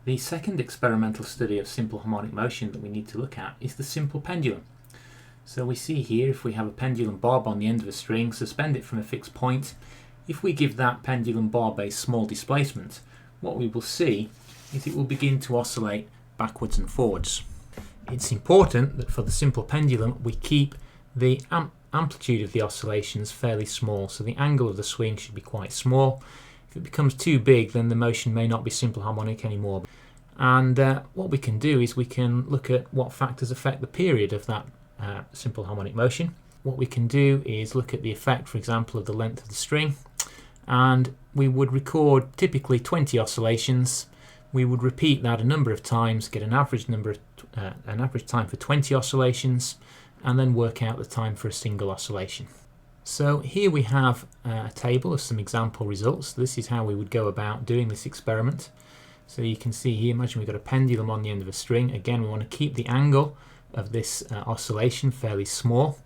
The second experimental study of simple harmonic motion that we need to look at is the simple pendulum. So we see here, if we have a pendulum bob on the end of a string, suspend it from a fixed point, if we give that pendulum bob a small displacement, what we will see is it will begin to oscillate backwards and forwards. It's important that for the simple pendulum we keep the amplitude of the oscillations fairly small, so the angle of the swing should be quite small. If it becomes too big, then the motion may not be simple harmonic anymore. And what we can do is we can look at what factors affect the period of that simple harmonic motion. What we can do is look at the effect, for example, of the length of the string, and we would record typically 20 oscillations. We would repeat that a number of times, get an average time for 20 oscillations, and then work out the time for a single oscillation. So here we have a table of some example results. This is how we would go about doing this experiment. So you can see here, imagine we've got a pendulum on the end of a string. Again, we want to keep the angle of this oscillation fairly small.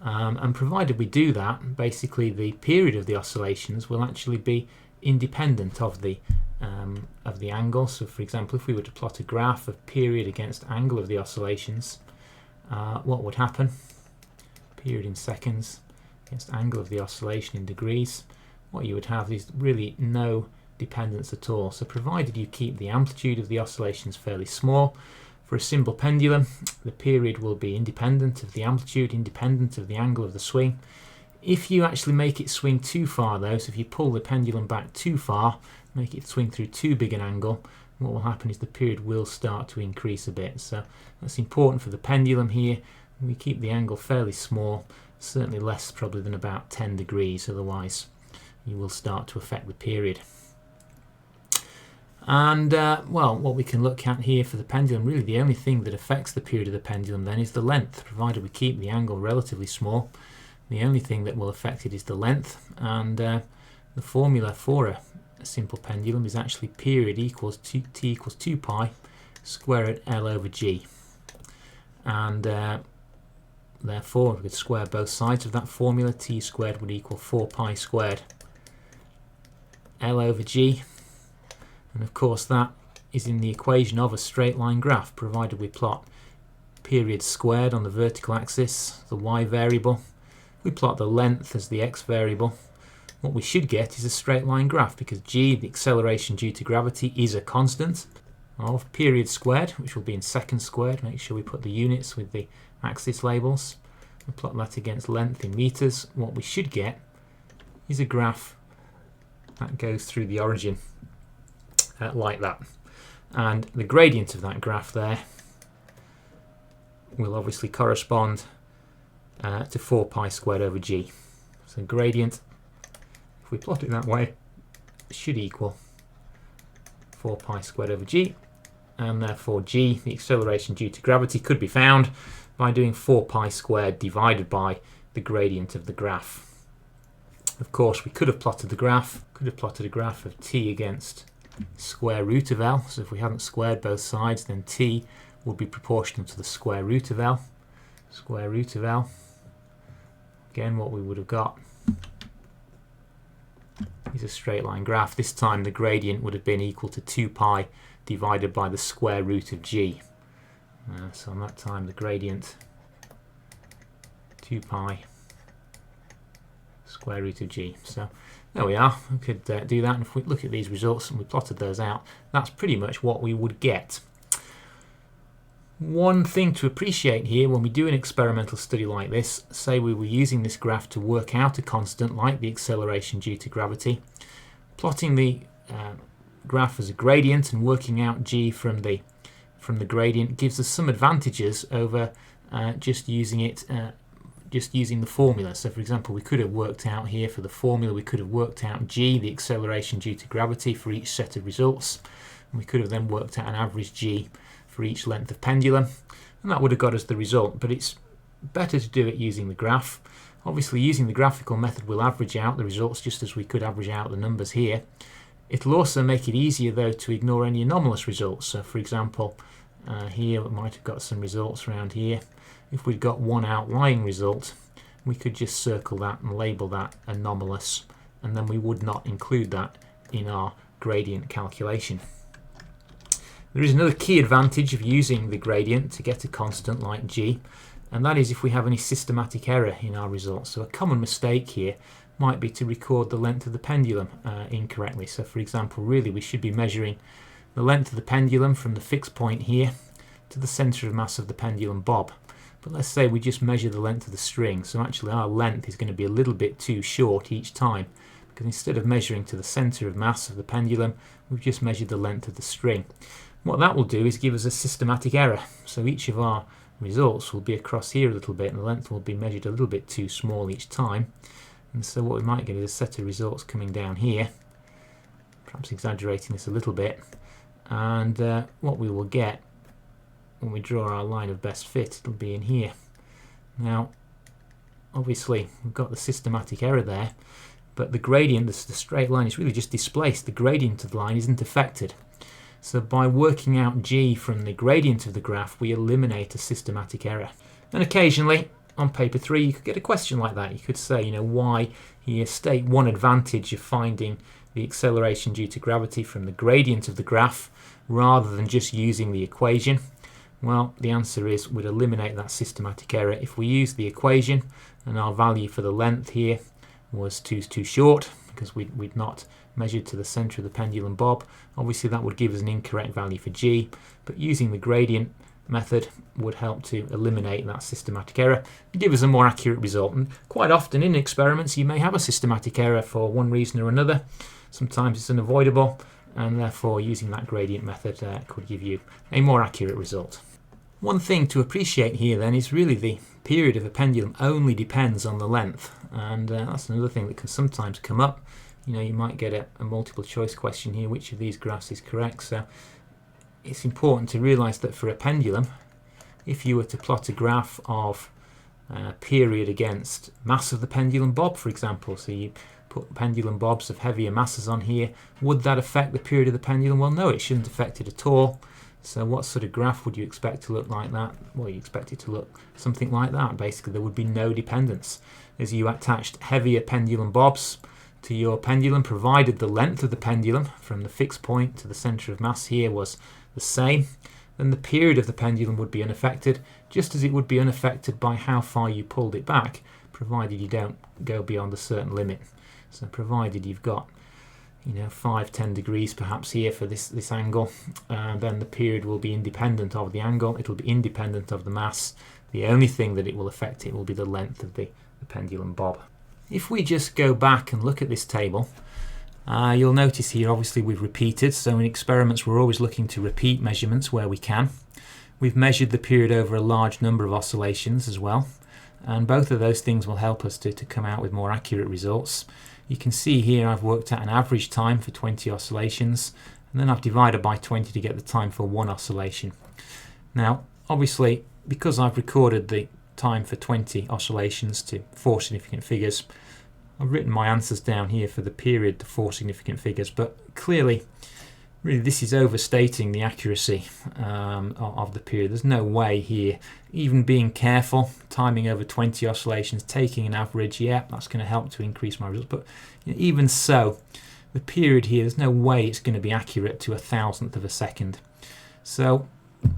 And provided we do that, basically the period of the oscillations will actually be independent of the angle. So for example, if we were to plot a graph of period against angle of the oscillations, what would happen? Period in seconds against angle of the oscillation in degrees. What you would have is really no dependence at all. So provided you keep the amplitude of the oscillations fairly small, for a simple pendulum the period will be independent of the amplitude, independent of the angle of the swing. If you actually make it swing too far though, so if you pull the pendulum back too far, make it swing through too big an angle, what will happen is the period will start to increase a bit. So that's important for the pendulum here. We keep the angle fairly small, certainly less probably than about 10 degrees, otherwise you will start to affect the period. And well, what we can look at here for the pendulum, really the only thing that affects the period of the pendulum then is the length. Provided we keep the angle relatively small, the only thing that will affect it is the length. And the formula for a simple pendulum is actually period equals t equals 2 pi square root L over G. And therefore we could square both sides of that formula. T squared would equal 4 pi squared L over G. And of course that is in the equation of a straight line graph, provided we plot period squared on the vertical axis, the y variable. We plot the length as the x variable. What we should get is a straight line graph, because g, the acceleration due to gravity, is a constant of period squared, which will be in seconds squared. Make sure we put the units with the axis labels. We plot that against length in meters. What we should get is a graph that goes through the origin like that. And the gradient of that graph there will obviously correspond to 4 pi squared over g. So gradient, if we plot it that way, should equal 4 pi squared over g, and therefore g, the acceleration due to gravity, could be found by doing 4 pi squared divided by the gradient of the graph. Of course, we could have plotted a graph of t against square root of L. So if we hadn't squared both sides, then t would be proportional to the square root of L. Square root of L. Again, what we would have got is a straight line graph. This time the gradient would have been equal to 2 pi divided by the square root of g. So on that time the gradient 2 pi square root of g. So there we are. We could do that, and if we look at these results and we plotted those out, that's pretty much what we would get. One thing to appreciate here when we do an experimental study like this, say we were using this graph to work out a constant like the acceleration due to gravity, plotting the graph as a gradient and working out g from the gradient gives us some advantages over just using the formula. So for example, we could have worked out here for the formula, we could have worked out g, the acceleration due to gravity, for each set of results, and we could have then worked out an average g for each length of pendulum, and that would have got us the result. But it's better to do it using the graph. Obviously using the graphical method we'll average out the results just as we could average out the numbers here. It'll also make it easier though to ignore any anomalous results. So for example, here we might have got some results around here. If we'd got one outlying result, we could just circle that and label that anomalous, and then we would not include that in our gradient calculation. There is another key advantage of using the gradient to get a constant like g, and that is if we have any systematic error in our results. So a common mistake here might be to record the length of the pendulum incorrectly. So for example, really we should be measuring the length of the pendulum from the fixed point here to the centre of mass of the pendulum bob. But let's say we just measure the length of the string, so actually our length is going to be a little bit too short each time, because instead of measuring to the centre of mass of the pendulum, we've just measured the length of the string. What that will do is give us a systematic error, so each of our results will be across here a little bit and the length will be measured a little bit too small each time. And so what we might get is a set of results coming down here, perhaps exaggerating this a little bit, and what we will get when we draw our line of best fit, it'll be in here. Now obviously we've got the systematic error there, but the gradient, the straight line, is really just displaced. The gradient of the line isn't affected. So by working out g from the gradient of the graph, we eliminate a systematic error. And occasionally on paper 3 you could get a question like that. You could say, why here state one advantage of finding the acceleration due to gravity from the gradient of the graph rather than just using the equation. Well, the answer is we'd eliminate that systematic error if we use the equation and our value for the length here was too short because we'd not measured to the centre of the pendulum bob. Obviously that would give us an incorrect value for g, but using the gradient method would help to eliminate that systematic error and give us a more accurate result. And quite often in experiments you may have a systematic error for one reason or another. Sometimes it's unavoidable, and therefore using that gradient method could give you a more accurate result. One thing to appreciate here then is really the period of a pendulum only depends on the length, and that's another thing that can sometimes come up. You might get a multiple choice question here, which of these graphs is correct. So it's important to realise that for a pendulum, if you were to plot a graph of period against mass of the pendulum bob, for example, so you put pendulum bobs of heavier masses on here, would that affect the period of the pendulum? Well, no, it shouldn't affect it at all. So what sort of graph would you expect to look like that? Well, you expect it to look something like that. Basically, there would be no dependence as you attached heavier pendulum bobs to your pendulum, provided the length of the pendulum from the fixed point to the centre of mass here was the same, then the period of the pendulum would be unaffected, just as it would be unaffected by how far you pulled it back, provided you don't go beyond a certain limit. So provided you've got 5-10 degrees perhaps here for this angle, then the period will be independent of the angle, it'll be independent of the mass. The only thing that it will affect it will be the length of the pendulum bob. If we just go back and look at this table, you'll notice here obviously we've repeated, so in experiments we're always looking to repeat measurements where we can. We've measured the period over a large number of oscillations as well, and both of those things will help us to come out with more accurate results. You can see here I've worked out an average time for 20 oscillations, and then I've divided by 20 to get the time for one oscillation. Now obviously because I've recorded the time for 20 oscillations to 4 significant figures, I've written my answers down here for the period to 4 significant figures, but clearly really this is overstating the accuracy of the period. There's no way here, even being careful, timing over 20 oscillations, taking an average, yeah, that's going to help to increase my results, but even so, the period here, there's no way it's going to be accurate to 1,000th of a second. So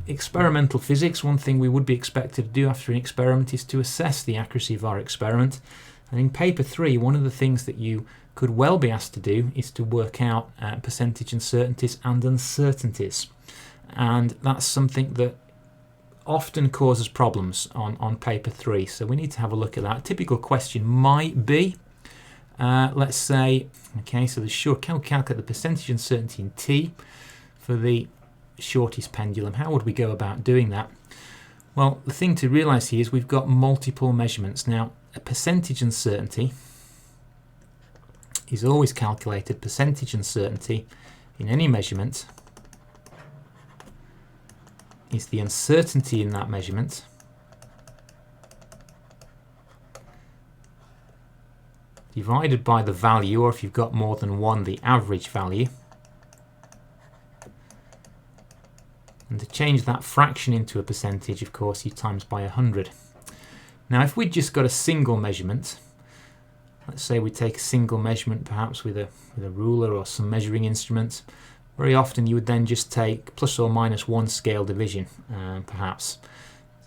experimental physics, one thing we would be expected to do after an experiment is to assess the accuracy of our experiment. And in paper 3, one of the things that you could well be asked to do is to work out percentage uncertainties and uncertainties. And that's something that often causes problems on paper 3. So we need to have a look at that. A typical question might be, let's say, okay, so can we calculate the percentage uncertainty in T for the shortest pendulum? How would we go about doing that? Well, the thing to realise here is we've got multiple measurements. Now, a percentage uncertainty is always calculated. Percentage uncertainty in any measurement is the uncertainty in that measurement divided by the value, or if you've got more than one, the average value. And to change that fraction into a percentage, of course, you times by 100. Now, if we'd just got a single measurement, let's say we take a single measurement perhaps with a ruler or some measuring instrument, very often you would then just take plus or minus 1 scale division, perhaps,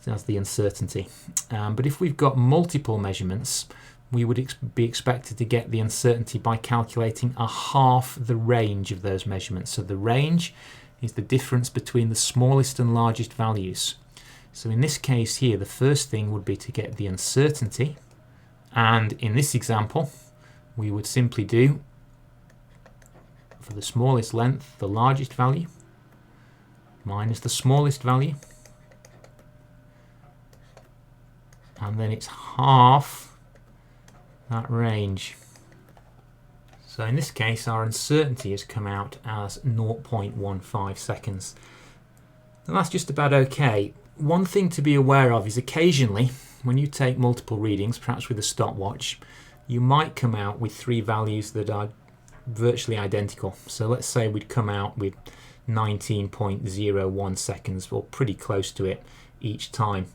as the uncertainty. But if we've got multiple measurements, we would be expected to get the uncertainty by calculating a half the range of those measurements. So the range is the difference between the smallest and largest values. So in this case here, the first thing would be to get the uncertainty, and in this example we would simply do, for the smallest length, the largest value minus the smallest value, and then it's half that range. So in this case our uncertainty has come out as 0.15 seconds. And that's just about okay. One thing to be aware of is occasionally when you take multiple readings, perhaps with a stopwatch, you might come out with 3 values that are virtually identical. So let's say we'd come out with 19.01 seconds, or pretty close to it each time.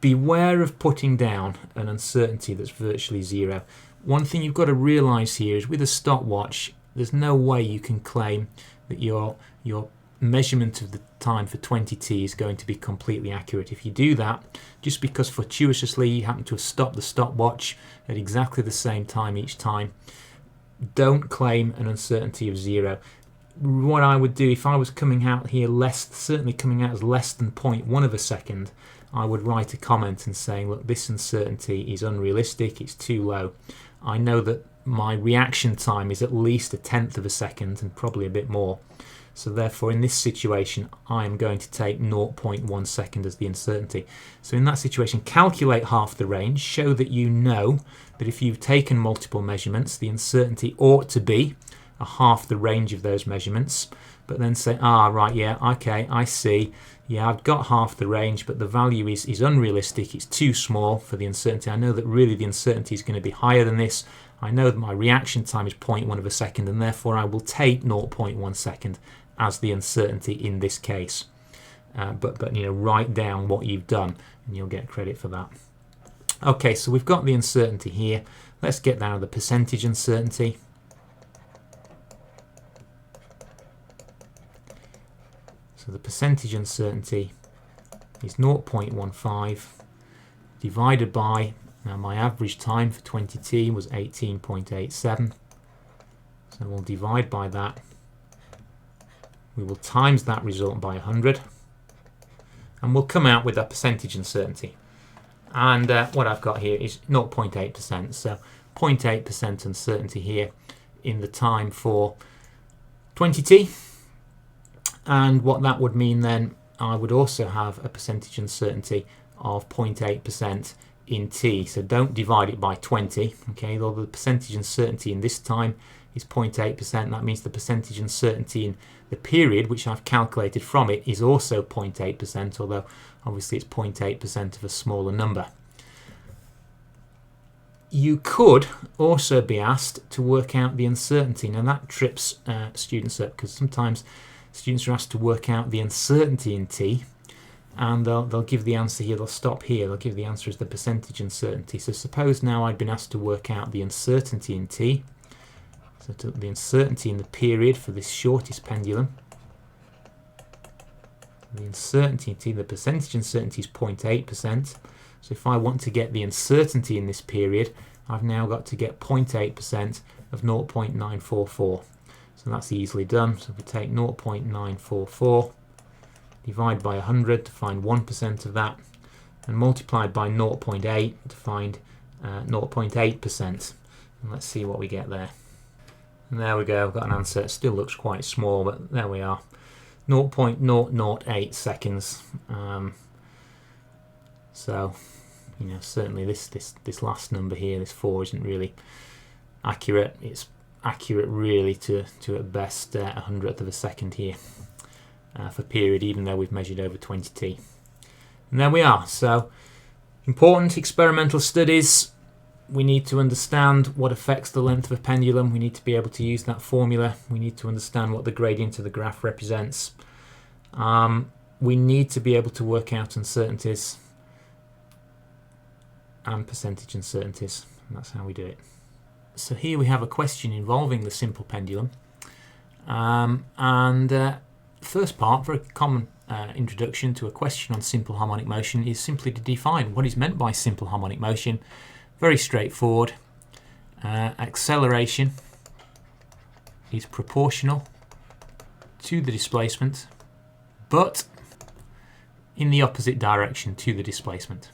Beware of putting down an uncertainty that's virtually 0. One thing you've got to realise here is with a stopwatch, there's no way you can claim that your measurement of the time for 20t is going to be completely accurate. If you do that, just because fortuitously you happen to have stopped the stopwatch at exactly the same time each time, don't claim an uncertainty of 0. What I would do if I was coming out here certainly coming out as less than 0.1 of a second, I would write a comment and saying, look, this uncertainty is unrealistic, it's too low. I know that my reaction time is at least 1/10 of a second and probably a bit more. So therefore in this situation I am going to take 0.1 second as the uncertainty. So in that situation, calculate half the range, show that you know that if you've taken multiple measurements the uncertainty ought to be a half the range of those measurements, but then say, right, yeah, okay, I see, yeah, I've got half the range, but the value is unrealistic, it's too small for the uncertainty. I know that really the uncertainty is going to be higher than this. I know that my reaction time is 0.1 of a second, and therefore I will take 0.1 second as the uncertainty in this case. But you know, write down what you've done and you'll get credit for that. Okay, so we've got the uncertainty here. Let's get down to the percentage uncertainty. So the percentage uncertainty is 0.15 divided by, now my average time for 20t was 18.87. So we'll divide by that. We will times that result by 100 and we'll come out with a percentage uncertainty. And what I've got here is 0.8%. So 0.8% uncertainty here in the time for 20t. And what that would mean then, I would also have a percentage uncertainty of 0.8% in t. So don't divide it by 20. Okay, although the percentage uncertainty in this time is 0.8%, that means the percentage uncertainty in the period which I've calculated from it is also 0.8%, although obviously it's 0.8% of a smaller number. You could also be asked to work out the uncertainty. Now that trips students up, because sometimes students are asked to work out the uncertainty in t, and they'll give the answer here, they'll stop here, they'll give the answer as the percentage uncertainty. So suppose now I'd been asked to work out the uncertainty in t, so the uncertainty in the period for this shortest pendulum. The uncertainty in t, the percentage uncertainty is 0.8%. So if I want to get the uncertainty in this period, I've now got to get 0.8% of 0.944. So that's easily done. So if we take 0.944, divide by 100 to find 1% of that, and multiply by 0.8 to find 0.8%. And let's see what we get there. And there we go, I've got an answer. It still looks quite small, but there we are. 0.008 seconds. So, you know, certainly this last number here, this 4, isn't really accurate. It's accurate really to at best a 100th of a second here for period, even though we've measured over 20t. And there we are. So, important experimental studies. We need to understand what affects the length of a pendulum. We need to be able to use that formula. We need to understand what the gradient of the graph represents. We need to be able to work out uncertainties and percentage uncertainties. And that's how we do it. So here we have a question involving the simple pendulum. First part, very common introduction to a question on simple harmonic motion, is simply to define what is meant by simple harmonic motion. Very straightforward. Acceleration is proportional to the displacement, but in the opposite direction to the displacement.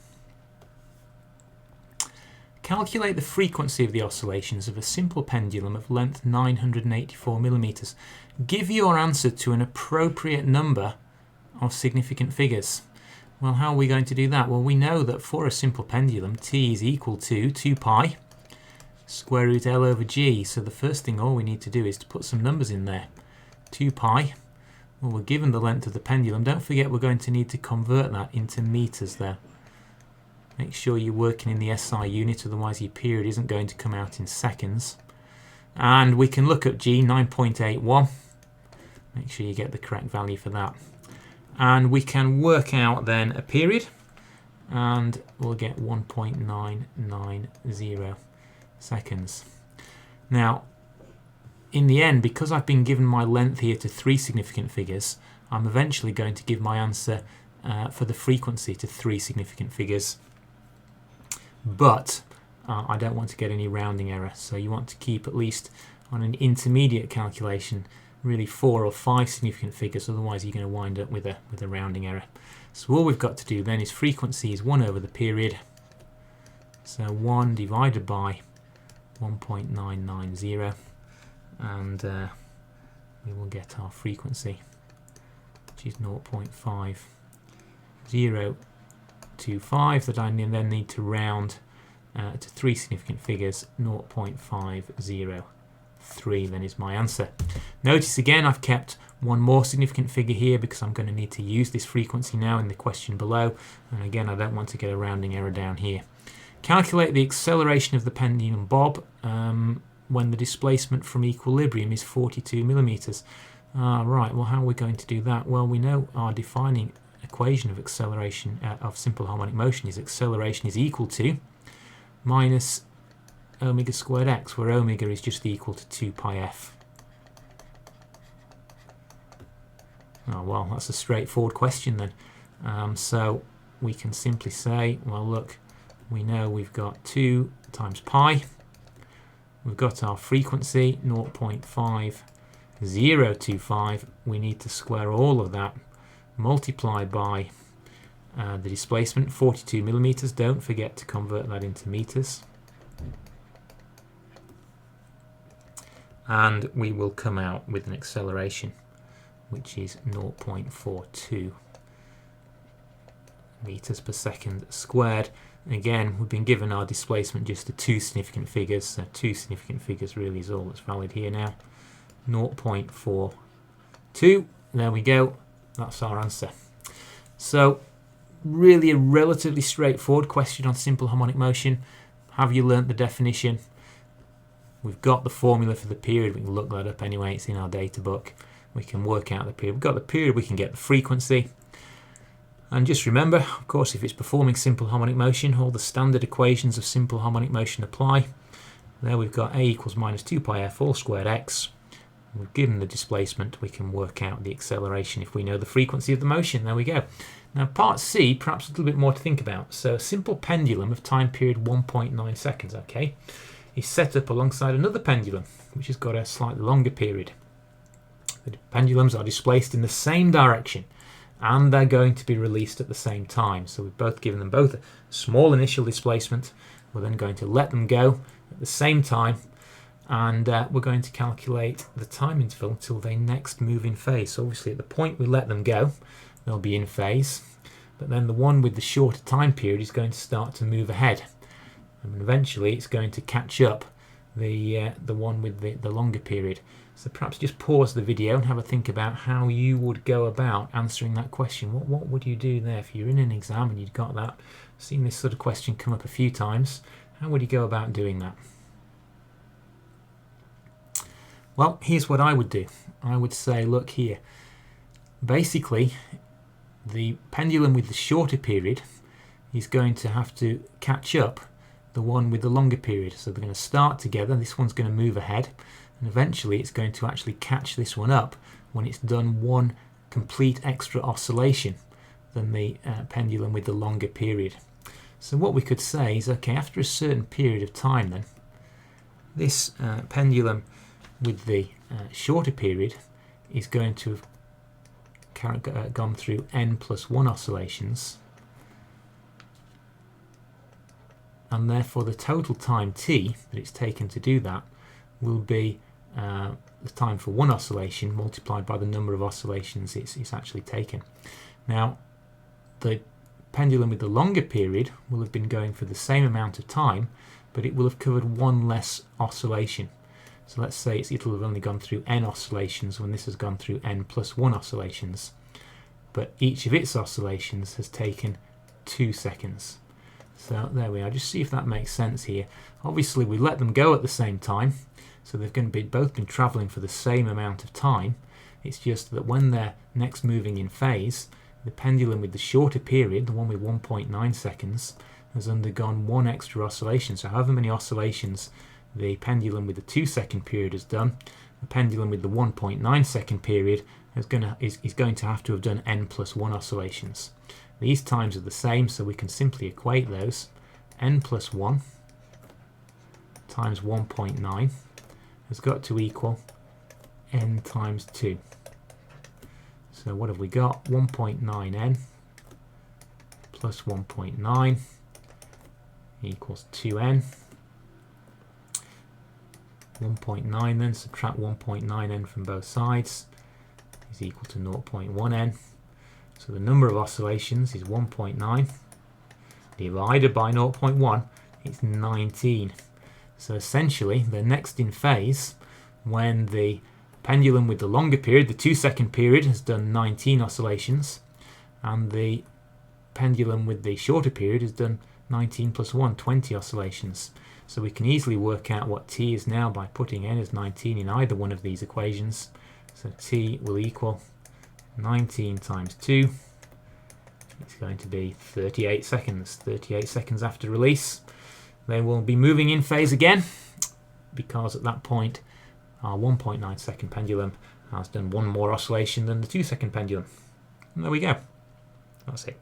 Calculate the frequency of the oscillations of a simple pendulum of length 984 millimeters. Give your answer to an appropriate number of significant figures. Well, how are we going to do that? Well, we know that for a simple pendulum, t is equal to 2 pi square root L over G. So the first thing all we need to do is to put some numbers in there. 2 pi, well, we're given the length of the pendulum. Don't forget we're going to need to convert that into meters there. Make sure you're working in the SI unit, otherwise your period isn't going to come out in seconds. And we can look at G, 9.81. Make sure you get the correct value for that. And we can work out then a period, and we'll get 1.990 seconds. Now, in the end, because I've been given my length here to 3 significant figures, I'm eventually going to give my answer for the frequency to 3 significant figures. But I don't want to get any rounding error, so you want to keep at least on an intermediate calculation really 4 or 5 significant figures, otherwise you're going to wind up with a rounding error. So all we've got to do then is frequency is 1 over the period, so 1 divided by 1.990, and we will get our frequency, which is 0.5025, that I then need to round to 3 significant figures. 0.503 then is my answer. Notice again I've kept one more significant figure here because I'm going to need to use this frequency now in the question below, and again I don't want to get a rounding error down here. Calculate the acceleration of the pendulum bob when the displacement from equilibrium is 42 millimeters. Right, well, how are we going to do that? Well, we know our defining equation of acceleration of simple harmonic motion is acceleration is equal to minus omega squared x, where omega is just equal to 2 pi f. Oh, well, that's a straightforward question then. So we can simply say, well, look, we know we've got 2 times pi. We've got our frequency, 0.5025. We need to square all of that, multiply by the displacement, 42 millimeters. Don't forget to convert that into meters. And we will come out with an acceleration, which is 0.42 meters per second squared. Again, we've been given our displacement just to 2 significant figures, so 2 significant figures really is all that's valid here now. 0.42, there we go, that's our answer. So really a relatively straightforward question on simple harmonic motion. Have you learnt the definition? We've got the formula for the period, we can look that up anyway, it's in our data book. We can work out the period. We've got the period, we can get the frequency. And just remember, of course, if it's performing simple harmonic motion, all the standard equations of simple harmonic motion apply. There we've got a equals minus 2 pi f all squared x. We've given the displacement, we can work out the acceleration if we know the frequency of the motion. There we go. Now part C, perhaps a little bit more to think about. So a simple pendulum of time period 1.9 seconds, okay, is set up alongside another pendulum, which has got a slightly longer period. The pendulums are displaced in the same direction, and they're going to be released at the same time. So we've both given them both a small initial displacement. We're then going to let them go at the same time, and we're going to calculate the time interval until they next move in phase. So obviously at the point we let them go, they'll be in phase, but then the one with the shorter time period is going to start to move ahead, and eventually it's going to catch up the one with the longer period. So perhaps just pause the video and have a think about how you would go about answering that question. What would you do there if you're in an exam and you'd got that, seen this sort of question come up a few times? How would you go about doing that? Well, here's what I would do. I would say, look here, basically the pendulum with the shorter period is going to have to catch up the one with the longer period. So they're going to start together, this one's going to move ahead, and eventually it's going to actually catch this one up when it's done one complete extra oscillation than the pendulum with the longer period. So what we could say is, okay, after a certain period of time then, this pendulum with the shorter period is going to have gone through n+1 oscillations, and therefore the total time t that it's taken to do that will be the time for one oscillation multiplied by the number of oscillations it's actually taken. Now, the pendulum with the longer period will have been going for the same amount of time, but it will have covered one less oscillation. So let's say it'll have only gone through n oscillations when this has gone through n+1 oscillations. But each of its oscillations has taken 2 seconds. So there we are. Just see if that makes sense here. Obviously we let them go at the same time, so they've going to be both been travelling for the same amount of time. It's just that when they're next moving in phase, the pendulum with the shorter period, the one with 1.9 seconds, has undergone one extra oscillation. So however many oscillations the pendulum with the 2-second period has done, the pendulum with the 1.9 second period is going to have to have done n+1 oscillations. These times are the same, so we can simply equate those. n+1 times 1.9 has got to equal n times 2. So what have we got? 1.9n plus 1.9 equals 2n. 1.9 then, subtract 1.9n from both sides, is equal to 0.1n. So the number of oscillations is 1.9 divided by 0.1, it's 19. So essentially they're next in phase when the pendulum with the longer period, the 2-second period, has done 19 oscillations, and the pendulum with the shorter period has done 19 plus 1, 20 oscillations. So we can easily work out what t is now by putting n as 19 in either one of these equations. So t will equal 19 times 2. It's going to be 38 seconds. 38 seconds after release, they will be moving in phase again, because at that point our 1.9 second pendulum has done one more oscillation than the 2-second pendulum. And there we go. That's it.